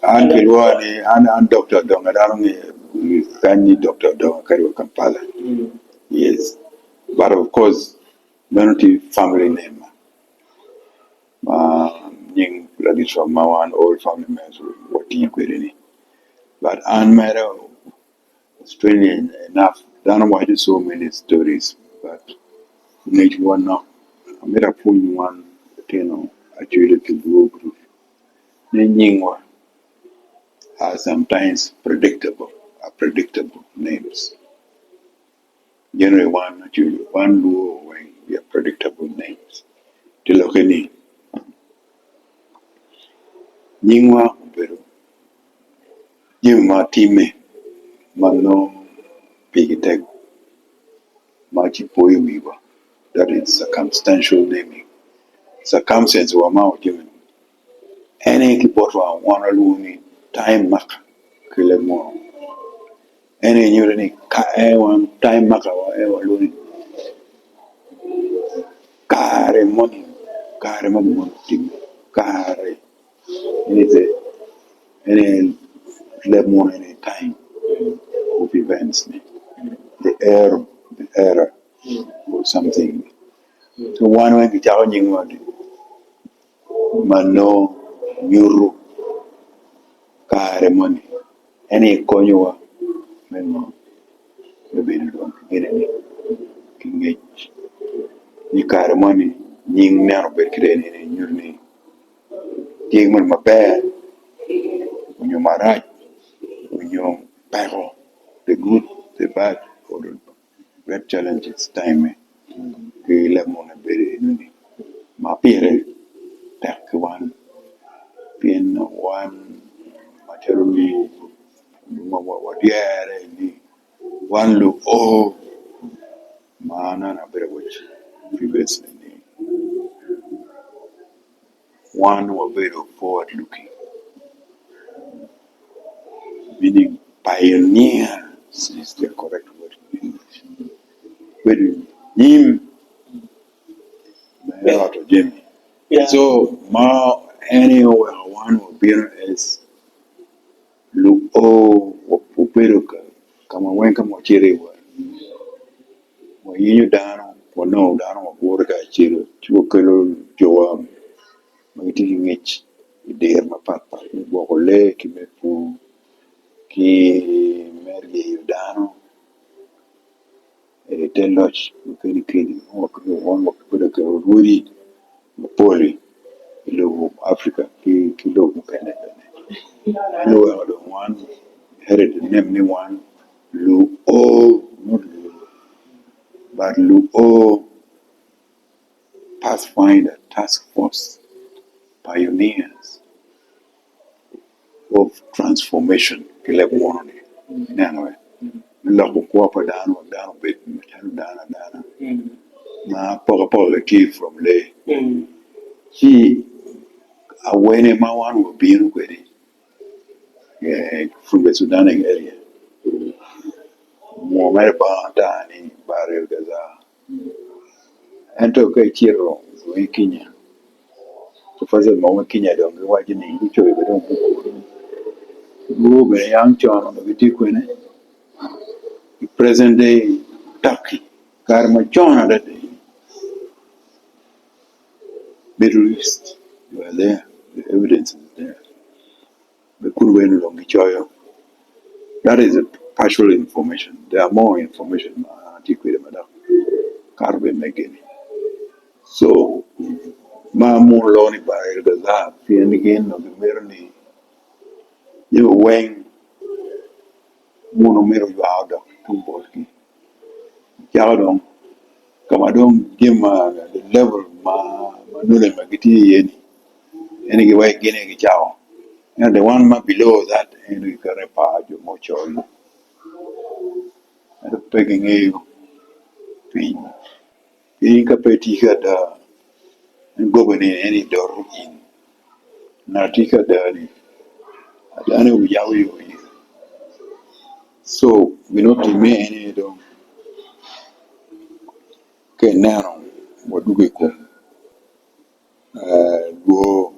Anche luani an Dr. Odonga darungi kani Dr. Odonga kariwa Kampala. Yes. But of course, Benoti family name. Ning lagi from one old family members what you query. But Anne matter strange enough, don't know why there's so many stories, but each one now. I made a full one, actually to group. Ningwa are sometimes predictable names. Generally, one actually one luo when we are predictable names. Tilokeni Ningwa pero Jima time Mano Pigitek Machi Poi Weaver. That is circumstantial naming. Circumstance were mouth given. Any keyboard one alone time mark kill more. Any new one time mark our ever alone. Kare money, kare money, kare. Any lemon any time of events. The error or something. So one way the challenging one, mano, euro, kare money. Any conua, meno, the benefit, any king. Ni kare money, ning nano bekre in your name. King mon maber, when you maraj, when you battle, the good, the bad, or the great challenges, time, ke lemon bere nuni. Ma pire, tak one, pin one, materially, what ni, one look, oh, mana na bere which, previously, one were very forward looking. Meaning pioneer is the correct word in English. When him out of Jimmy. So ma anywhere one will be as look uperuka kama wenka mochirewa. Mwinyu dano wano dano wakurka chiro chukelo jowa magiti ngich der mapapa bokole kimefu ki merge dano teloch kini one kuda ka ruri poli ilo Africa ki lo mpene no one headed name ni one lu o not lu but lu o pathfinder task force pioneers of transformation kile one nano la ko pa dano bit dana na poga key from le he awene ma one will be in kwedi from the Sudan area mo mere ba dani Bahr-rel-ghazel ento ke chiro we Kenya to faze mo Kenya do ngi waji ni cho be do go be yang cho no biti kwene present day Turkey karma chona that Middle East you are there the evidence is there the could win long choyo that is a partial information there are more information antiquated madam carbon again so ma mo loni Bahr-rel-ghazel fien again no merni you weng mo no mero you out of tumbolki jawdon kama don gima the level ma nule magiti yeni any gi way gene gi jaw and the one ma below that and we can repa jo mo choy and pegging you pin in kapeti kada governing any door in natika dani adani uyawi so we not to me any do ke now waduge ko go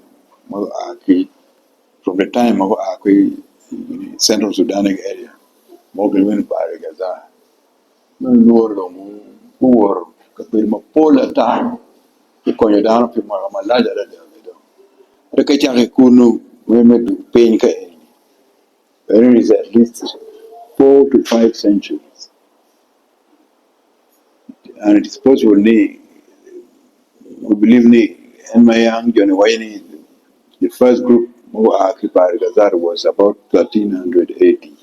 mo aki from the time of Central Sudan area, more than Bahr-rel-ghazel. No lower poor, Kapilma Pola time, the Koyadana Pimalaja. The Kachaki Kunu, women to pain, there is at least 4 to 5 centuries. And it is possible, we believe, and my young Johnny Wayne, the first group who occupied Gazar was about 1380.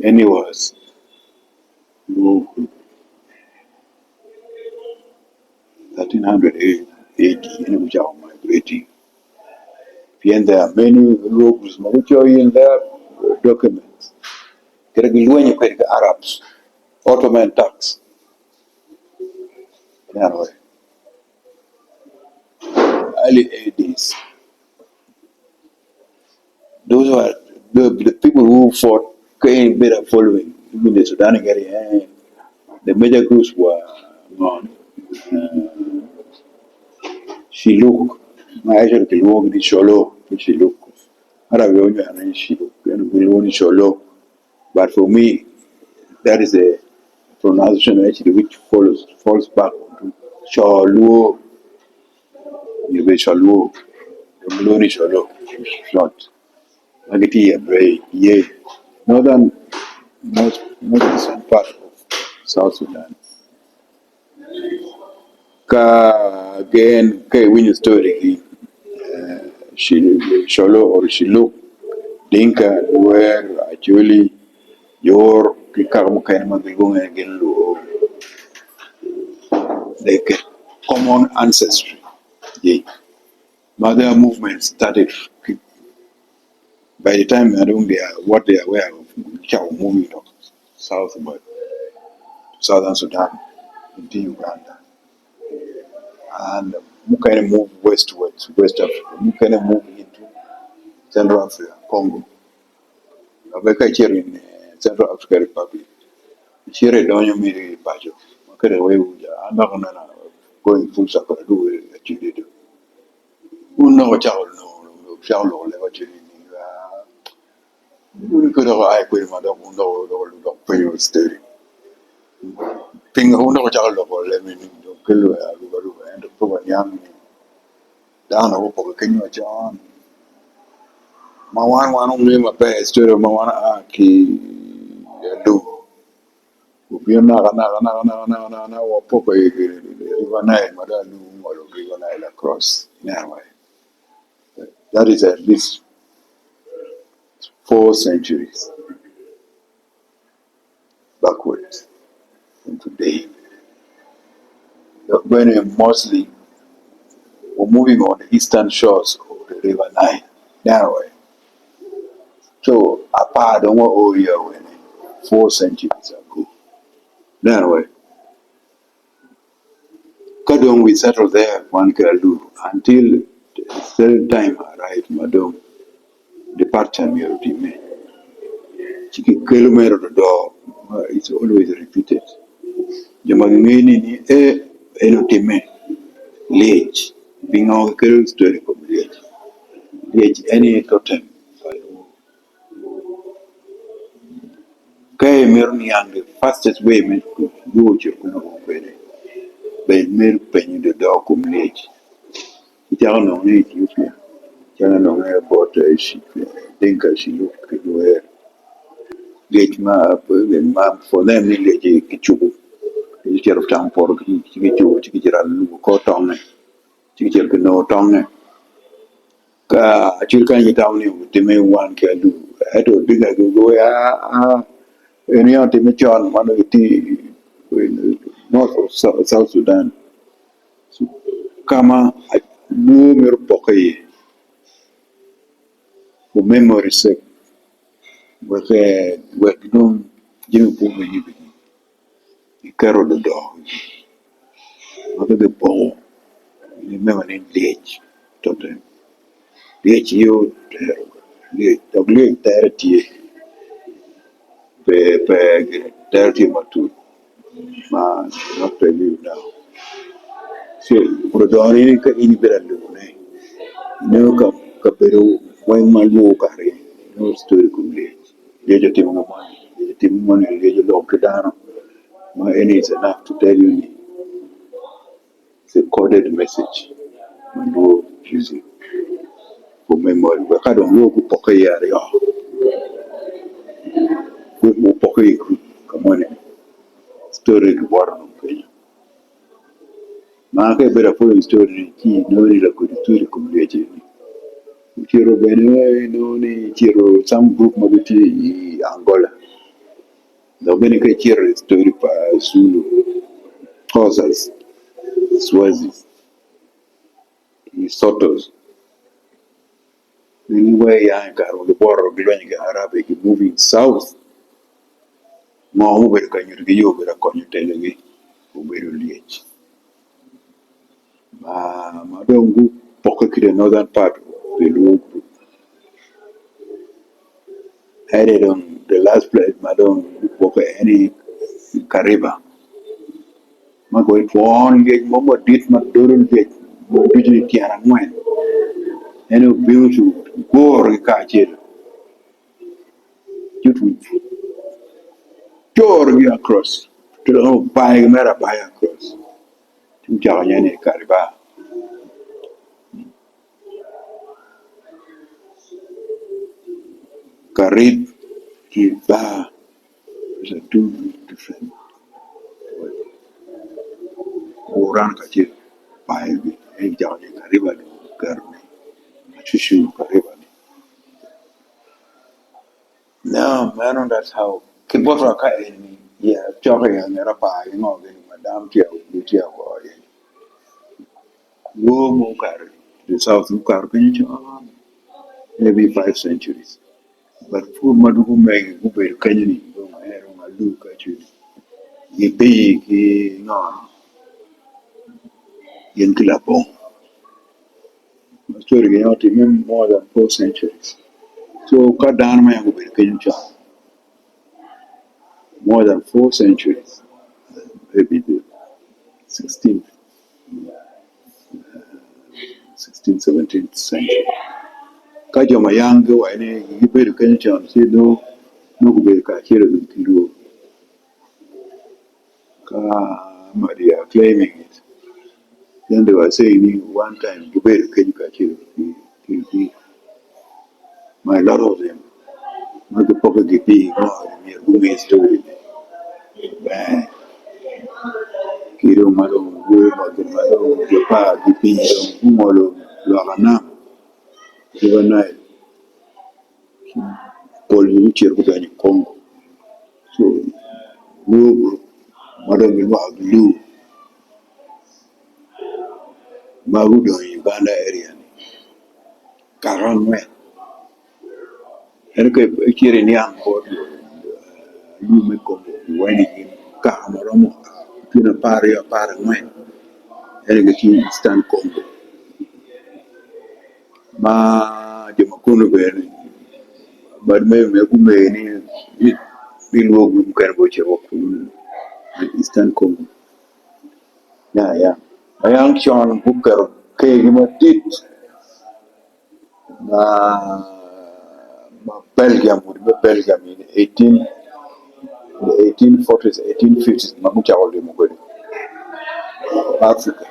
And it was who 1380 in which are migrating. And there are many groups, majority in their documents. Arabs, Ottoman Turks, anyway, early 80s. Those were the people who fought came better following. Even the Sudan area, the major groups were gone. Shiluk, my actually Kilwog in Sholo, Shiluk. Arabian and Shiluk, and Wilwon Sholo. But for me, that is a pronunciation actually which falls back to Sholo, you be Sholo, Wilwon Sholo, short. Magati, very, yeah. Northern, most eastern part of South Sudan. Again, when you story, she Sholo or she look Dinka where actually your Kikamu Kainama going again like common ancestry. Yeah. Mother movement started by the time I don't they are what they are aware of Chow moving of south but southern Sudan into Uganda. And Mukane move westwards, West Africa. Mukane move into Central Africa, Congo. Abeka here in Central African Republic. Here don't you mean Bajo. Okay, way I'm not gonna going full circle do it actually do. Who know what child no child or what you we could have I quit my dog no when you study. Ping who know what child or let me kill and the poor young down over Kenya John. Mawan only my best story Mawana Aki do. Na wapopa River Nile, Madalu, River Nile across. Anyway, that is at least 4 centuries backwards from today. When we mostly were moving on the eastern shores of the River Nile. Anyway, so Apaa don't want all year when 4 centuries ago. Anyway, Kadong we settled there one Alur until a certain time arrived, Madam. Departure me of the man. Chiki kilometer the door, it's always repeated. Jamagini ni elotime, late, being all the story of late. Late any totem. Kay Mirni and the fastest way me could go to Kuno. By mere penny the dog come late. It are no need you. Jana no about she think she look where. Late ma for them ni late kichubu. Iker of town for Chikiran ko tong Chikicher no tong ka Chilkan town with me one can do. I don't think I can go any of the John one of the north of South Sudan. So kama no mer pokai for memory sake with no Jimmy Puma you carry the dog. Mother the bone. Remember in late. Totem. Late you W thirty per 30 matu ma not per you now. So Rodoni ka ini beradu ne. No ka peru when my walk no story complete. Lejo timu money, lejo timu money, lejo lock down. My any is enough to tell you it's a coded message. My do use it for memory. But I don't know who pocket ya. Who pocket come on. Story to water on Kenya. Ma che per poi story chi noi la cultura complete. Chiro bene non chiro some group mabiti Angola. Dominica chiro story pa Zulu, Xhosas, Swazis, Sotos. Anyway, I got the border of the Arabic moving south. Mo over can you go over a conjutelegi, over liech. Madam go pocket the northern part of the loop. Headed on the last place, Madam pocket any Kariba. Ma going for on gate, Momo did not do it. Usually, Kiara went. Any beautiful go or catch it. You Sure, we across. To the buy mera buy across. To Jawanyani Kariba. Karib, Kiba, is a two different Oran Kachir. Buy me. And Jawanya Kariba, Garni. Chishu Kariba. No, man, that's how. Kibota Kai, yeah, Jockey and Rapa, you know, Madame Tia, Lucia, or Mukari. The South Mukar, maybe 5 centuries. But for Madugu Meg, who were Kenyan, Alur actually. He big, he no, in Kilapong. Story out him more than 4 centuries. So cut down my Kenyan child. More than 4 centuries. Maybe the 16th, 16th, 17th century. Kaja Mayango, and he paid Kenyan child, said no, be Kachira with Kilo. Madi are claiming it. Then they were saying one time, you better can catch it. My lot of them, not the pocket GP, no, near Gumi story. Kiro Mado, Go, Mado, Japa, GP, Humolo, Lagana, Givanai, Poliucher, Gudani Congo. So, no, Madame Lu, Magudo, Uganda area, Karanwe. And kiri ni ango you me ko wani ka amoromo tuna pare ngwen ene ki stand Congo ma de makono be bad me ku me ni bilwo gum kan bo che ko Eastern Congo ya ayang chon bukar ke ni matit ma Belgium would be Belgium in 1840s, 1850s, Mamucha Olimugodi, Africa.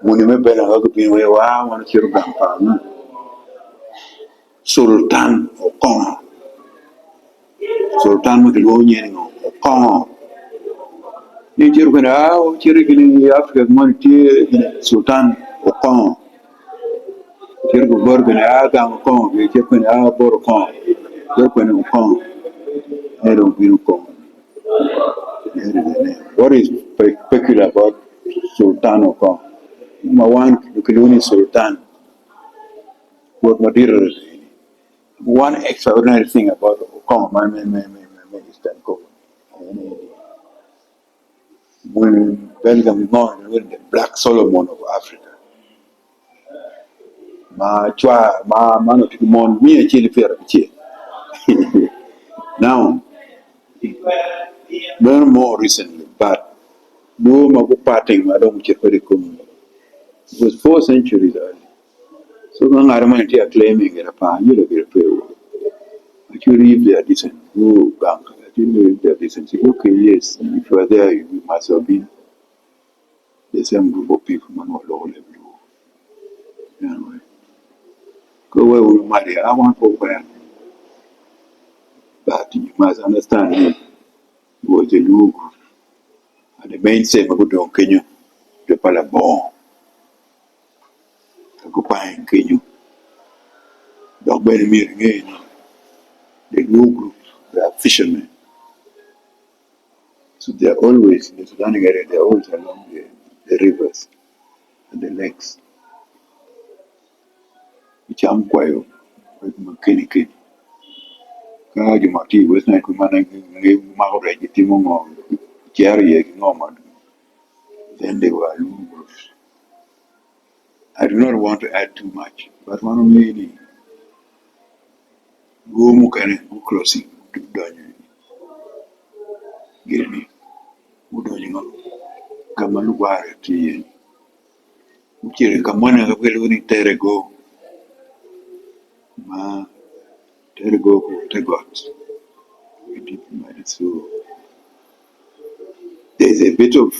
When you remember how to be where I want to hear Grandpa, Sultan Okon, Sultan Mugilonian Okon. Nature when I was in Africa, Monty, Sultan Okon, Kirkberg and Agam Okon, we check when I bought Okon, Kirkwen Okon, I don't be Okon. What is peculiar about Sultan Okon? Number one, the Kiluni Sultan, what material. One extraordinary thing about Okon, my Eastern Congo. When Belgium is known as the Black Solomon of Africa. Ma to mon me a chili fair. Now, learn more recently, but no mago parting, I don't check very common. It was 4 centuries early. So when are claiming it upon you to be a prayer. Actually, if they are decent, go bank. Actually, if they are decent, say, okay, yes, if you are there, you must have been the same group of people, man, all over level. Anyway, go away with money. I want to go. But you must understand him was the look and the main same good on Kenya, the Palabon, the Copain Kenya, the Benimir again, the new group, they are fishermen. So they are always in the Sudan area, they are always along the rivers and the lakes. Which I'm quite with Makiniki. Kaji Mati was not commanding Maori, Timon, Jerry, Norman. Then they were new groups. I do not want to add too much, but one of me go mukane go crossing to donyo gini udonyo ngo kama luware ti uchire kamwana ka kwelo ni terego ma terego ko tegot so there's a bit of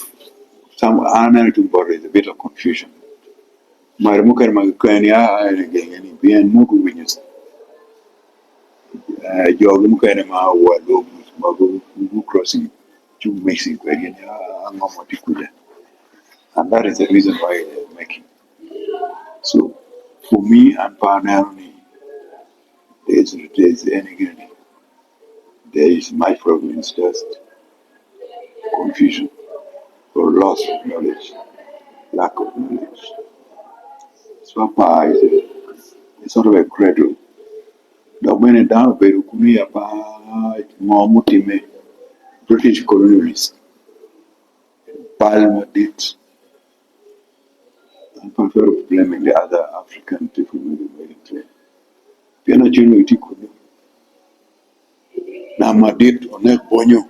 some analytic body is a bit of confusion mar mukane magkani gengeni bien mugu winyus jog mukane ma wado mago crossing to Mexico again ngomoti kuja and that is the reason why they're making. So, for me and Panani, there's any there is my problem is just confusion or loss of knowledge, lack of knowledge. So, Apaa is sort of a cradle. The when down Berukuni Apaa, Mamutime, British colonialist, Palmer did, and prefer blaming the other African people with the very clear. Piano Junior Tikuno. Namadit on Nek Bonyo.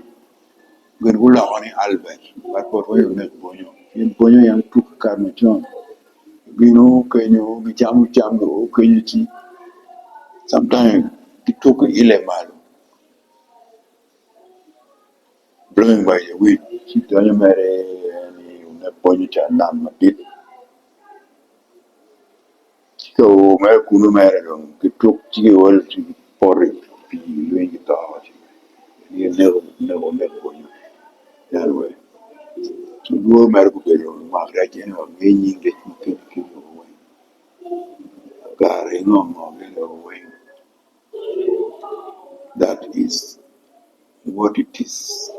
When Hula on Albert, but what way you make Bonyo? In Bonyo, young took Carmachon. Bino, Kenyo, Michamu, Kenyachi. Sometimes it took Ilemal, blowing by the wind. She don't you marry any Bonyo Nam did. So, Mercuno Maradon, the took Gio to porridge, doing it out. You never met Bonyo. That way. So, no Mercuno, Margaret, or meaning that you can keep away. Away. That is what it is.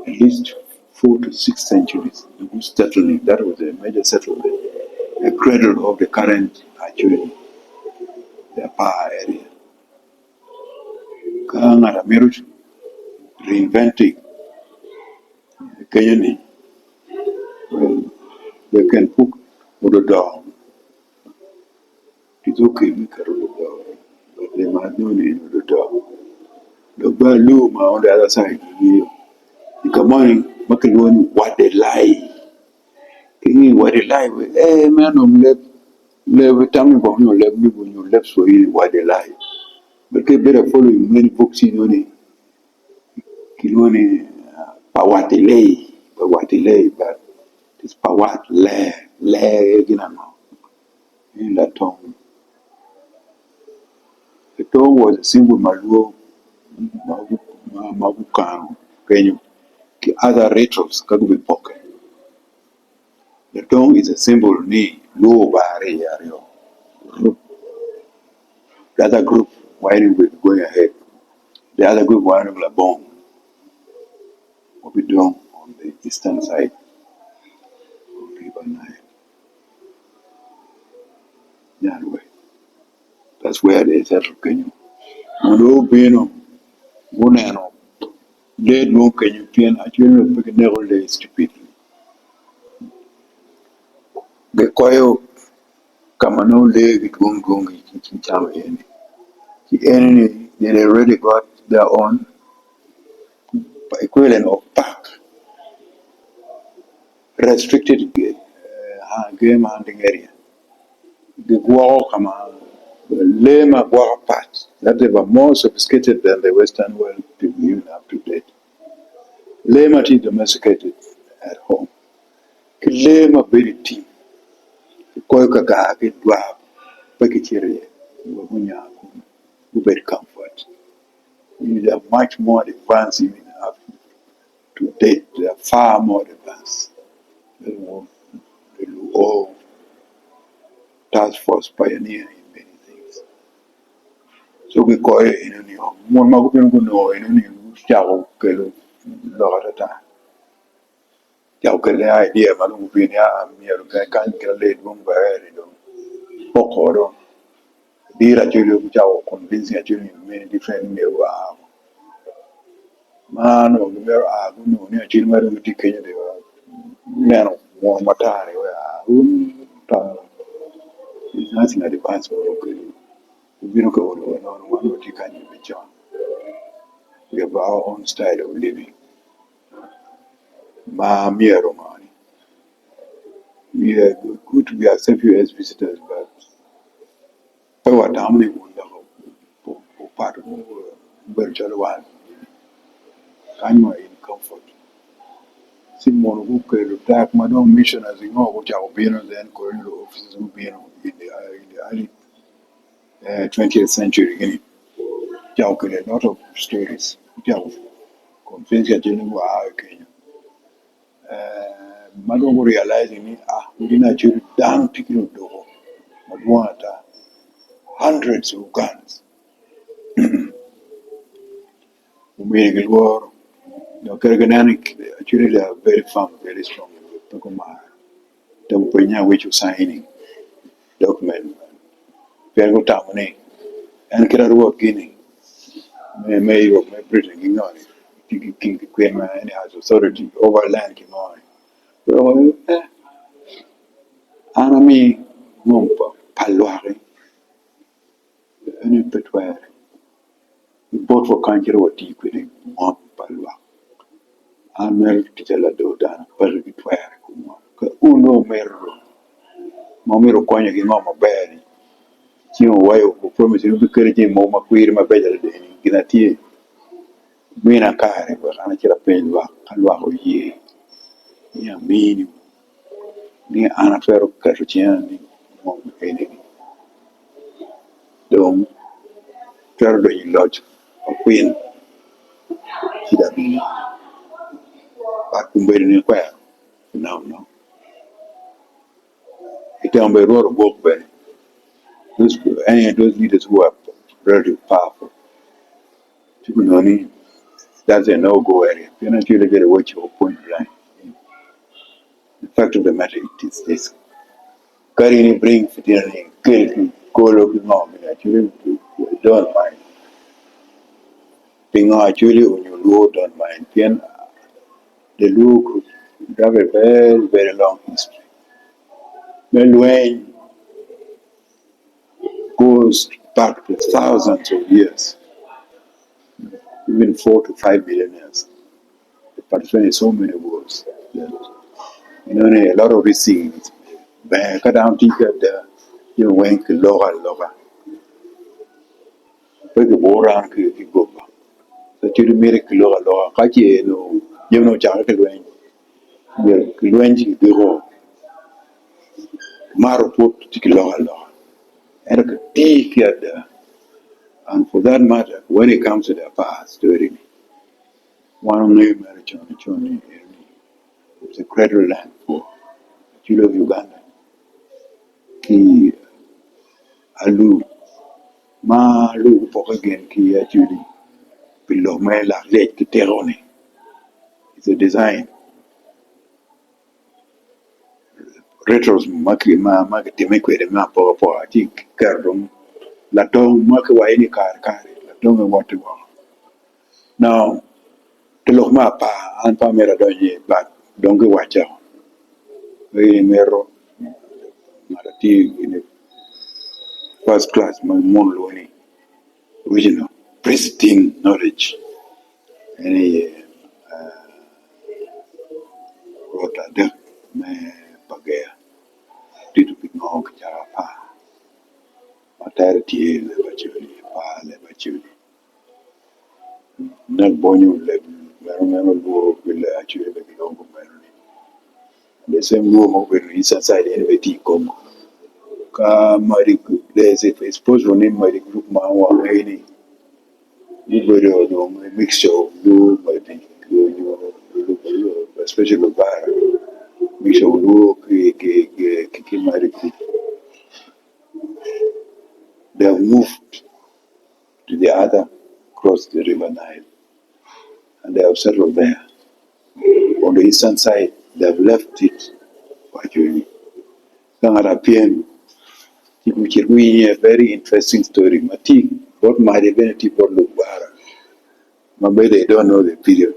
At least 4 to 6 centuries. The settlement, that was a major settlement, a cradle of the current Acholi, the Apaa area. Kanga Meruch reinventing the Kenyan, well, they can put Odonga. It's okay, we can Odonga, but they might not need Odonga. The Balu on the other side, the Kamani, Makaloni, what they lie. King, what they lie with, man, le tell me about your left me when you left so you why they lie. But they better follow many books in Kiloni Pawatile, but it's Pawat Le Ginano in that tongue. The tongue was a symbol Maluo Mabukan, Kenyu, other rituals can be pocket. The tongue is a symbol ni low barrier. The other group while we're going ahead. The other group while we're born. What we do on the eastern side of River Nile. That way. That's where they settle Kenya. No Bino, Bunano, dead no Kenya, actually, pick never lay stupid. The Koyo Kamano leg Gungungi in Chama. The enemy, they already got their own equivalent of pack, restricted game hunting area. The guac kama lema guac part that they were more sophisticated than the Western world even up to date. Lema is domesticated at home. Lema very team. Koi kaka ke dwa pakitiri wabunya very comfort. They are much more advanced even up to date. They are far more advanced. They will all task force pioneer in many things. So we call it in New York. More Magutin Guno in New York, Lorata. Yauka idea, Malupinia, Miruka can't get laid room by Pokoro. Dear Acholi, which are convincing Acholi in many different ways. Man, or the mere Aguno, near Chilmer, with the Kenya, they were men of more Matari. There's nothing advanced for okay. We don't go on one what you can be John. We have our own style of living. Ma mia Romani. We are good to be accept you as visitors, but what how many part of virtual one? Can you in comfort? Simon who could attack Madame Mission as you know, which our been then corridor offices will be in the early 20th century. There could a lot of stories. Convince you Kenya. Madam realizing we didn't actually damn picking of door, but one hundreds of guns. We war. The Kurganic actually they are very firm, very strong. The Upenya which you signing document. Pergo Tamane and Kiraru Guinea. May of my Britain, you know, King Queen and has authority over land, you know. Well, enemy, Mumpa, Paluari, any petware. Both for country or tea quitting, Mumpa, Palua. Amel Titella Dodan, Pervitware, Uno Mero, Momero Quanya, Mama Berry. Tio way of promise you be courage, Mama Queer, my better than Ginati. Mina Kari, but I'm a pain back, and Waho ye. Yeah, mean near Anafero Cartiani, Mom Penny. Don't tell the lodge of Queen. She doesn't but very inquire. No. It can be road of work by any of those leaders who are relatively powerful. People don't need that's a no go area. You're not really get a watch your point blank. The fact of the matter is this. Carrying bring fidelity, kill, go looking mom, and actually don't mind. Being actually when you load don't mind. Then the look have a very, very long history. Melway goes back to thousands of years, even 4 to 5 million years. The partition in so many words. That, a lot of these things. Back down to the went lower. But the war on go. So to the miracle lower, Kaki, Charter Gwen, Gwenji, Biro, Maro put to lower. And I could take it. And for that matter, when it comes to the past story, one of the American it's a cradle land for Chile of Uganda. Ki Alur, ma Alur for again, ki actually below my lake to Terone. It's a design. Retros Maki ma Temekwe de Mapo, I think Cardon, Latong Maka any car, Latong and what to go. Now, to look mapa and Pamela Donye, but don't go watch out. Very narrow, Marati in a first class, my Monloni, original, pristine knowledge. Any wrote a deck, me Pagea, did to be no Apaa. authority le Acholi, Apaa le Acholi. Not bonyo le mero luo le Acholi le Gilongo mero. The same luo mo when is inside NVT Congo. Ka Madi there's a exposed one in Madi group ma wa any. You know a mixture of luo Madi, especially Bahr, mixture of luo ki Madi. They have moved to the other across the river Nile and they have settled there. On the eastern side, they have left it actually. Kangara PM, a very interesting story. Mati, what might have been a tip of Lubara. Maybe they don't know the period.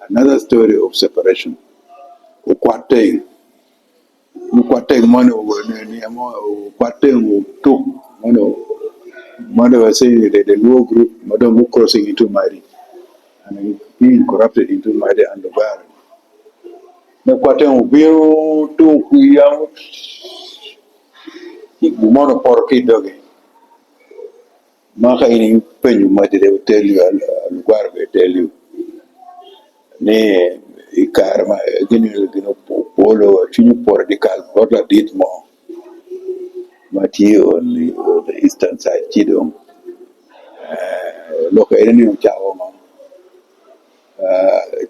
Another story of separation. Ukwateng, money over Ukwateng took money was saying that the low group, Madam crossing into Madi and being corrupted into Madi and the Bar. Na Ukwateng will to Kuyam. Mono porky doggy. Maka in pen you might they will tell you Lugar will tell you. Ne Ikarma polo chinu political what did more. Mati on the eastern side Chidong. Look at any Chawama.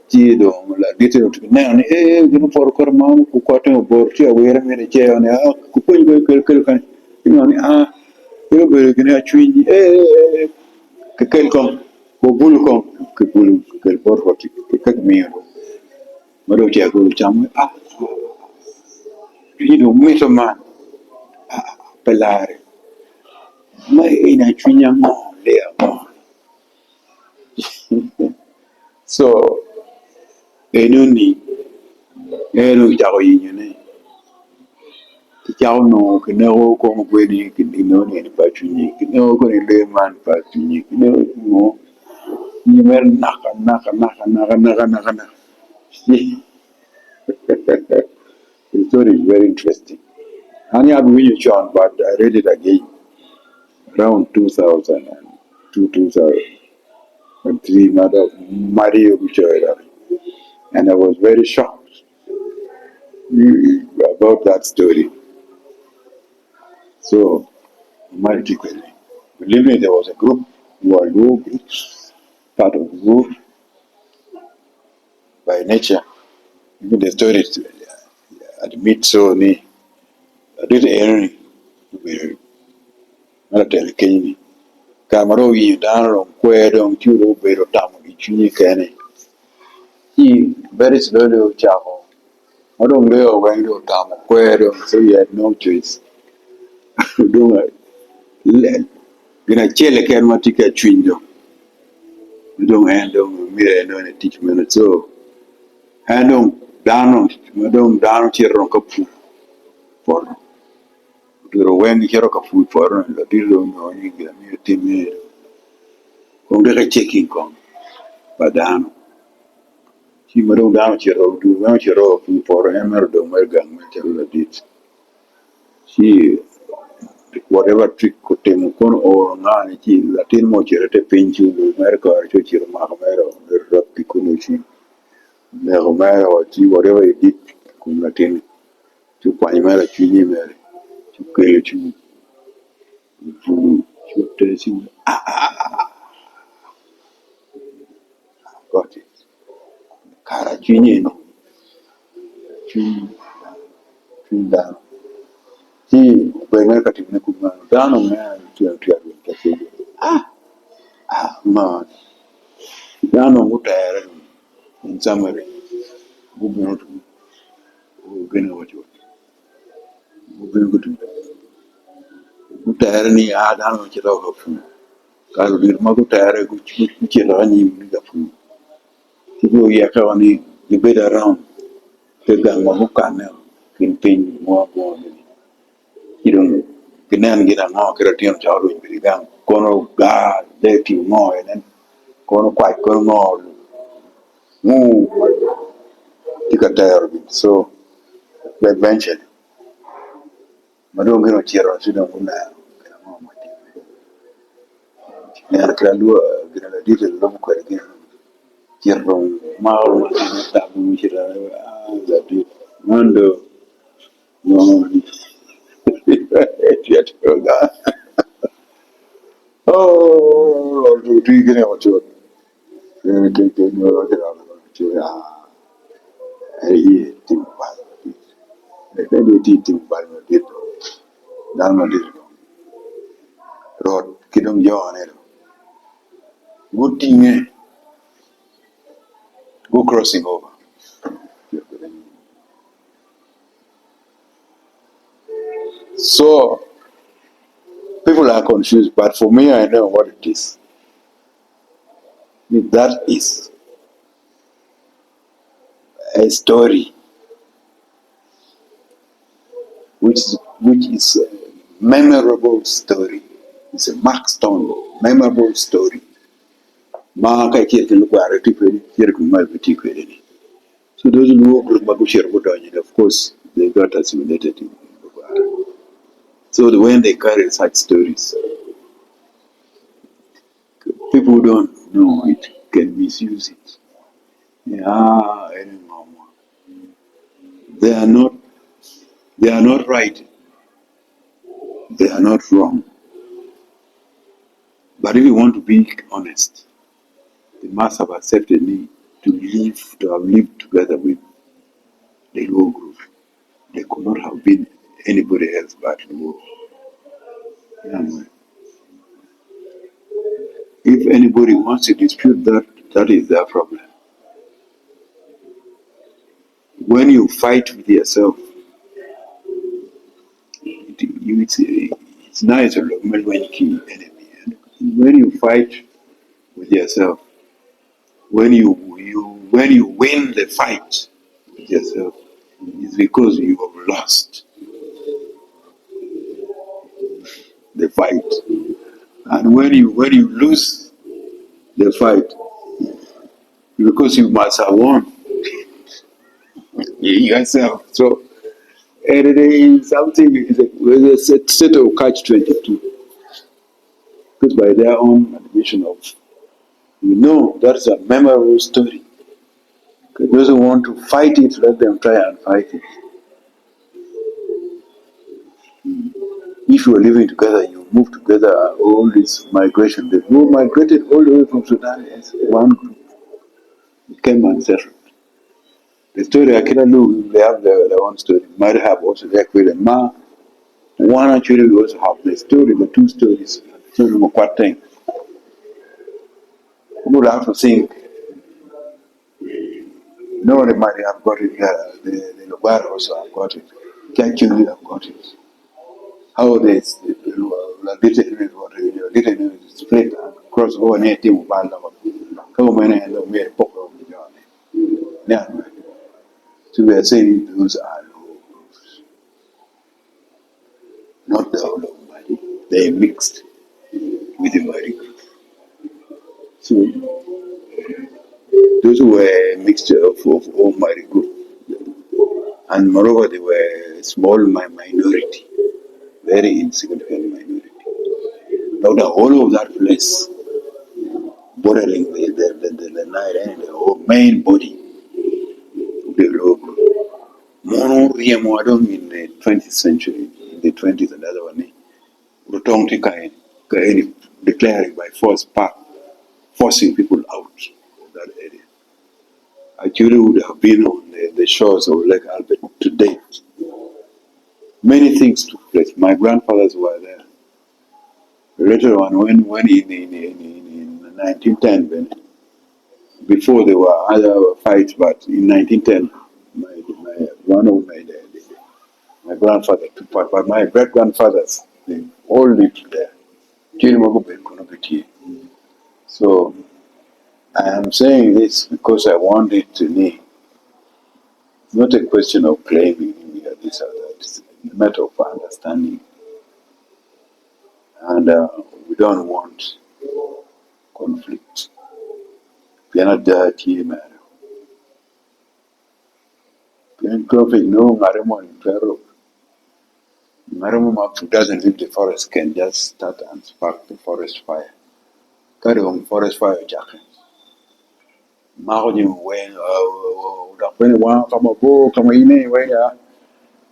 Chidong la detail to nan for Korman who cotton of Bortia where a minute chair on a kupun can you know you're going to change quelqu'un ko bulu ko ke bulu ke porko ke miro maro che ko cham you know meto man pelare ma ina chunya mo le mo so enuni ero ja ko yin ne ti chao no ke no ko mo ni ke no ni pa chunyi ke no ko ni le man pa chunyi ke no mo ni mer naka the story is very interesting. And I read it, John, but I read it again around 2002, 2003, Mario Bichoida. And I was very shocked about that story. So, magically, believe me, there was a group who are Luo groups, part of Luo by nature. Even the story admit so, I did Henry, not tell Kenny. Camaro yi down kwe don turo bero tamu ichuni kene. He very slowly chako. I don't know when you tamu kwe don so he had no choice. Don't let gina chele ken matika chwindo. You don't handle me no ne teach me so. Handle down madong down chiro kapu for. Duro when chiro kapu for la dilo no ni gina mi timi. Kung de checking kong padano. He madong down chiro do one chiro for hammer do mergang chiro did. She whatever trick could take kon or nani chi latin mo chiro te pinchu do merka or chiro makamero rappi kunuchi. Meromero chi whatever he did kum latin to panimera chini mere to kele chu chu te sin got it. Kara chini no chu down. He when I got him down on man to man. Dano mutayara in summary. Gubino gina wajo. Gubino gudu. Mutayara ni adano chira gafu. Kalu dirma gutayara chira ni gafu. Tibo yaka wani the bed around. The gangma mukana kin pin mo mo ni. Kirong kinan gina ngo kira tiyan charu in bigang. Kono ga de ti ngo enen. Kono kwai kono ngo. Tika tayar so eventually madongo no chiro sino kuna And Kalua, did a long question. Jerome, Mao, Tabu, that did. Wonder, no, yet, oh, do you get out to it? Then take the I think about it. Then you did think about it. Dama did road, Kidum John, good thing, go crossing over. So, people are confused, but for me, I know what it is. That is a story which is a memorable story. It's a Mark Stone, memorable story. Ma kai ke look at it, here come my particularly. So those who work with Babushir Budani, of course, they got assimilated in Bukhara. So when they carry such stories, people who don't know it can misuse it. Yeah, they are not they are not right. They are not wrong. But if you want to be honest, they must have accepted me to have lived together with the Luo group. They could not have been anybody else but Luo. Yeah. If anybody wants to dispute that, that is their problem. When you fight with yourself, it's nice to look when you kill enemy. When you fight with yourself, when you win the fight with yourself, it's because you have lost the fight. And when you lose the fight, because you must have won yourself. So and it is something is a set of catch 22. Because by their own admission of that's a memorable story. Those who want to fight it, let them try and fight it. If you are living together, you move together, all this migration, they all migrated all the way from Sudan as one group, became ancestral. The story Akira Lu, they have their own story. Might have also their Kwil and Ma. One actually we also have the story, the two stories. So we quite think. People have to think, no, they might have got it, the Lugar also have got it. Actually have got it. How they little split and cross over near Tim Bandama. Come on and made a pop of the journey. Yeah. So we are saying those are rules, not the whole of Madi. They mixed with the Madi group. So those were a mixture of all Madi group. And moreover, they were a small minority, very insignificant minority. Now the whole of that place, bordering the Nile and the whole main body of the Luo group. Mono Riamuadong in the 20th century, in the 20th, another one, Rutong Tikain, declaring by force, forcing people out of that area. Actually would have been on the shores of Lake Albert to date. Many things took place. My grandfathers were there. Later on, when in 1910, before there were other fights, but in 1910, one of my grandfather took part, but my great grandfathers, they all lived there. So I am saying this because I want it to me. It's not a question of claiming this or that. It's a matter of understanding. And we don't want conflict. We are not dirty, man. Conflict, no, Maramo doesn't leave the forest, can just start and spark the forest fire. on forest fire jacket. Margin when when one come a bow, come in way,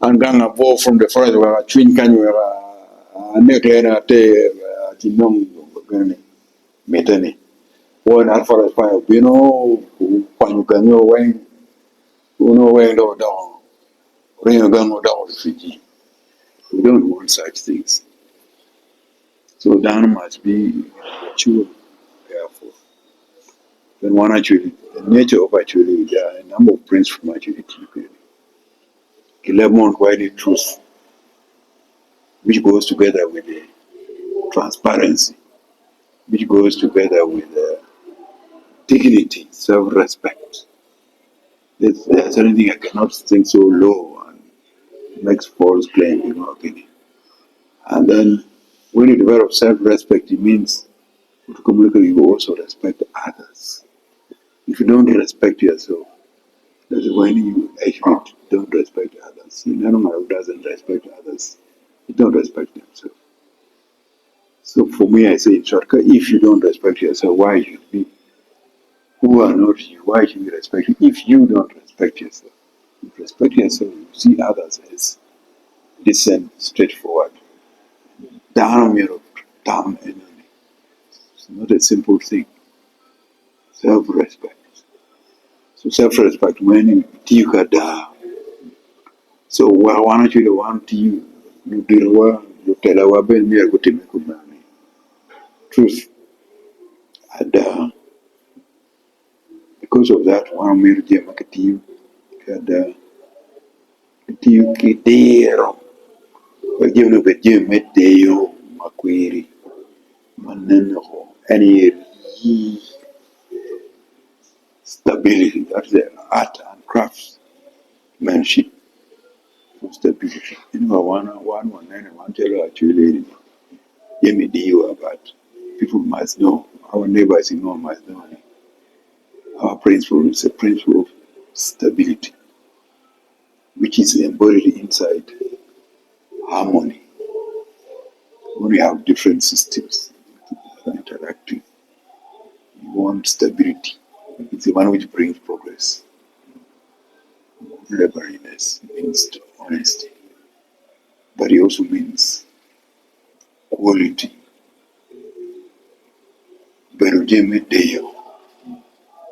and gang a bow from the forest where a twin can where a necklace at the Tinong Metani. One at forest fire, you know, when you can know when, you know when down, bring a gun down Fiji. We don't want such things. So down must be mature, careful. Then one actually, the nature of actually, there are a number of principles from actually. Lemon white truth, which goes together with the transparency, which goes together with dignity, self-respect. There's anything I cannot think so low and makes false claim, okay. And then when you develop self-respect, it means automatically you also respect others. If you don't respect yourself, that's when you actually don't respect others. An animal who doesn't respect others, he don't respect themselves. So for me, I say in shortcut, if you don't respect yourself, why should we, who are not you, why should we respect you? If you don't respect yourself, if you respect yourself, you see others as decent, straightforward. Down your damn enemy. It's not a simple thing. Self-respect. So self-respect, when you got down. So why don't you want you do you tell our ben near good truth. And because of that, one made Jim Akatiu and Tiu Kitero. But you know, but Jim met Deo Maquiri Maneno, any stability. That's the art and craftsmanship for stability. You know, one tell actually Jimmy Dio about people must know, our neighbors in law must know. Our principle is a principle of stability, which is embodied inside harmony. When we have different systems interacting, you want stability. It's the one which brings progress. Laboriness means honesty, but it also means quality. Deo,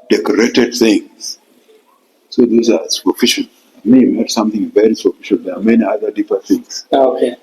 decorated things. So those are superficial. I may have something very superficial. There are many other deeper things. Okay.